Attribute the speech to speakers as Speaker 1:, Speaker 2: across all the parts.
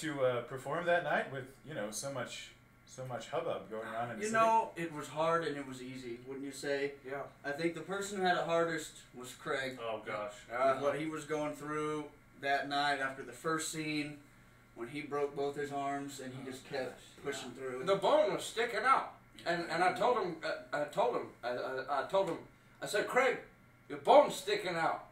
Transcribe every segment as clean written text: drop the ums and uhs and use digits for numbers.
Speaker 1: hard to perform that night with so much hubbub going on in the city?
Speaker 2: It was hard and it was easy, wouldn't you say?
Speaker 3: Yeah.
Speaker 2: I think the person who had it hardest was Craig.
Speaker 4: Oh gosh.
Speaker 2: What he was going through that night after the first scene, when he broke both his arms and he just kept pushing through.
Speaker 3: The bone was sticking out, and I told him, I said, Craig, your bone's sticking out.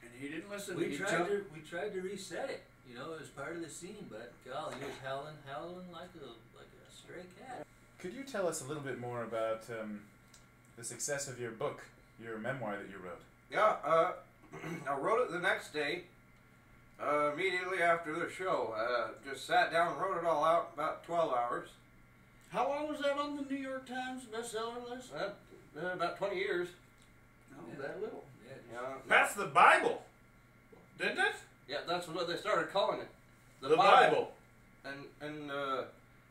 Speaker 2: And he didn't listen.
Speaker 5: We tried to reset it. It was part of the scene, but golly, he was howling like a stray cat.
Speaker 1: Could you tell us a little bit more about the success of your book, your memoir that you wrote?
Speaker 3: Yeah, I wrote it the next day, immediately after the show. Just sat down and wrote it all out, about 12 hours.
Speaker 2: How long was that on the New York Times bestseller list?
Speaker 3: About 20 years.
Speaker 2: Oh, that little.
Speaker 3: Yeah.
Speaker 4: That's the Bible, didn't it?
Speaker 3: Yeah, that's what they started calling it.
Speaker 4: The Bible.
Speaker 3: And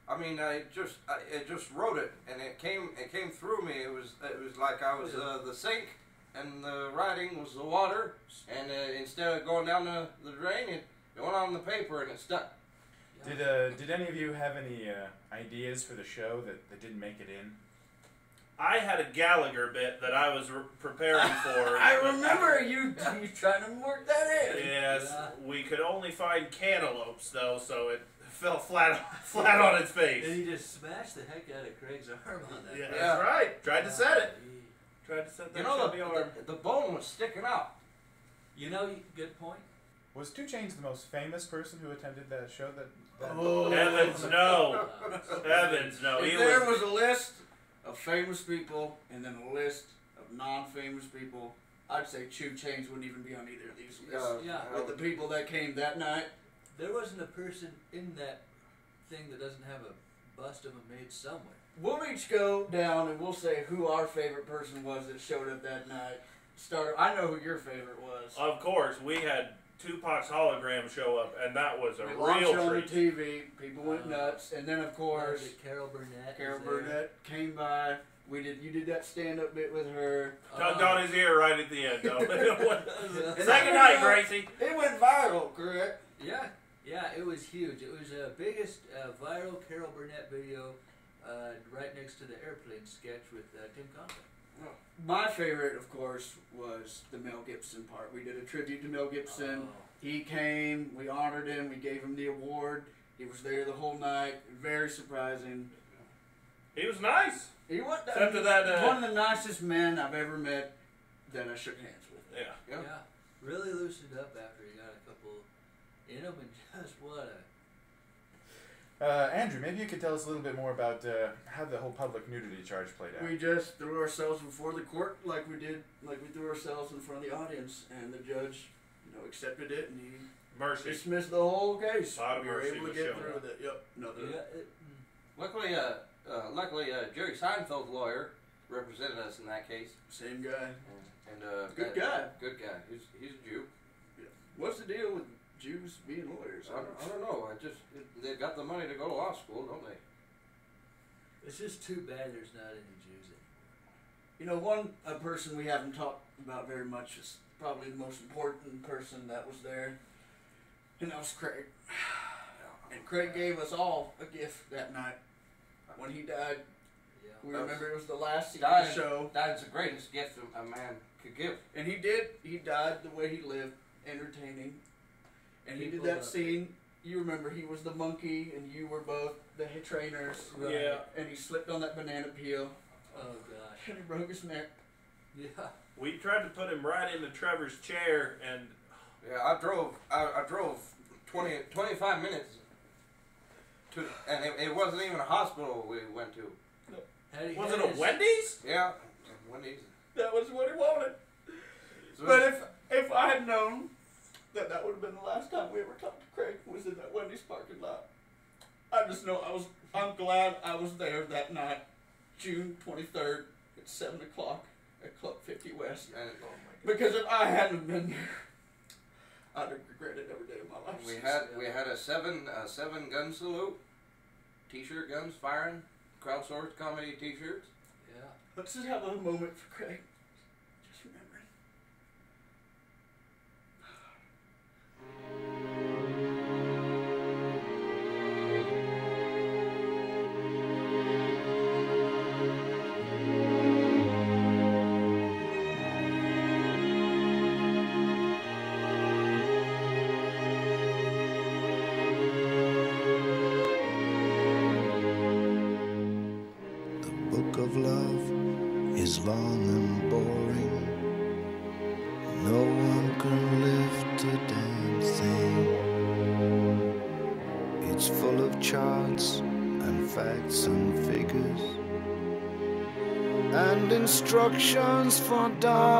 Speaker 3: I mean, I just wrote it, and it came through me. It was like I was the sink, and the writing was the water, and instead of going down the drain, it went on the paper and it stuck.
Speaker 1: Did any of you have any ideas for the show that didn't make it in?
Speaker 4: I had a Gallagher bit that I was preparing for.
Speaker 2: I remember you trying to work that in.
Speaker 4: Yes, we could only find cantaloupes though, so it fell flat on its face.
Speaker 5: And he just smashed the heck out of Craig's arm on that.
Speaker 4: Yeah, that's right. Tried to set it. Tried to set that arm.
Speaker 3: The bone was sticking out.
Speaker 5: Good point.
Speaker 1: Was 2 Chainz the most famous person who attended that show?
Speaker 4: Heavens no. Heavens no.
Speaker 2: If there was a list of famous people and then a list of non-famous people, I'd say 2 Chainz wouldn't even be on either of these lists. With the people that came that night.
Speaker 5: There wasn't a person in that thing that doesn't have a bust of him made somewhere.
Speaker 2: We'll each go down and we'll say who our favorite person was that showed up that night. I know who your favorite was.
Speaker 4: Of course, we had Tupac's hologram show up, and that was a real treat.
Speaker 2: On the TV, people went nuts, and then of course
Speaker 5: Carol Burnett.
Speaker 2: Carol Burnett came by. You did that stand-up bit with her.
Speaker 4: Tugged on his ear right at the end, though. Second night, Gracie.
Speaker 2: It went viral, correct?
Speaker 5: Yeah, it was huge. It was the biggest viral Carol Burnett video, right next to the airplane sketch with Tim Conklin.
Speaker 2: My favorite, of course, was the Mel Gibson part. We did a tribute to Mel Gibson. He came, we honored him, we gave him the award. He was there the whole night. Very surprising.
Speaker 4: He was nice.
Speaker 2: He was
Speaker 4: one
Speaker 2: of the nicest men I've ever met that I shook hands with.
Speaker 4: Yeah.
Speaker 5: Really loosened up after he got a couple in him, and just what a...
Speaker 1: Andrew, maybe you could tell us a little bit more about how the whole public nudity charge played out.
Speaker 2: We just threw ourselves before the court like we threw ourselves in front of the audience, and the judge, accepted it, and he dismissed the whole case. We were able to get through with it. Yep.
Speaker 3: Luckily, Jerry Seinfeld's lawyer represented us in that case.
Speaker 2: Same guy.
Speaker 3: And
Speaker 2: good guy.
Speaker 3: Good guy. He's a Jew.
Speaker 2: Yeah. What's the deal with Jews being lawyers?
Speaker 3: I don't know. They've got the money to go to law school, don't they?
Speaker 5: It's just too bad there's not any Jews in.
Speaker 2: One person we haven't talked about very much is probably the most important person that was there, and that was Craig. And Craig gave us all a gift that night. When he died, we remember it was the last scene of the show.
Speaker 3: That's the greatest gift a man could give.
Speaker 2: And he did. He died the way he lived, entertaining. And he did that scene. You remember he was the monkey and you were both the trainers.
Speaker 4: Right? Yeah.
Speaker 2: And he slipped on that banana peel.
Speaker 5: Oh, gosh.
Speaker 2: And he broke his neck.
Speaker 5: Yeah.
Speaker 4: We tried to put him right into Trevor's chair, and...
Speaker 3: Yeah, I drove 25 minutes to... And it wasn't even a hospital we went to.
Speaker 4: No. Was it a Wendy's?
Speaker 3: Yeah, Wendy's.
Speaker 2: That was what he wanted.
Speaker 3: So
Speaker 2: but if I had known... That would have been the last time we ever talked to Craig, was in that Wendy's parking lot. I just know I'm glad I was there that night, June 23rd at 7 o'clock at Club 50 West. Because if I hadn't been there, I'd have regretted every day of my life.
Speaker 3: We had a seven gun salute, t-shirt guns firing, Crowdsourced Comedy t-shirts.
Speaker 5: Yeah.
Speaker 2: Let's just have a moment for Craig. Just remembering.
Speaker 6: long and boring. No one can lift a damn thing. It's full of charts and facts and figures and instructions for dark.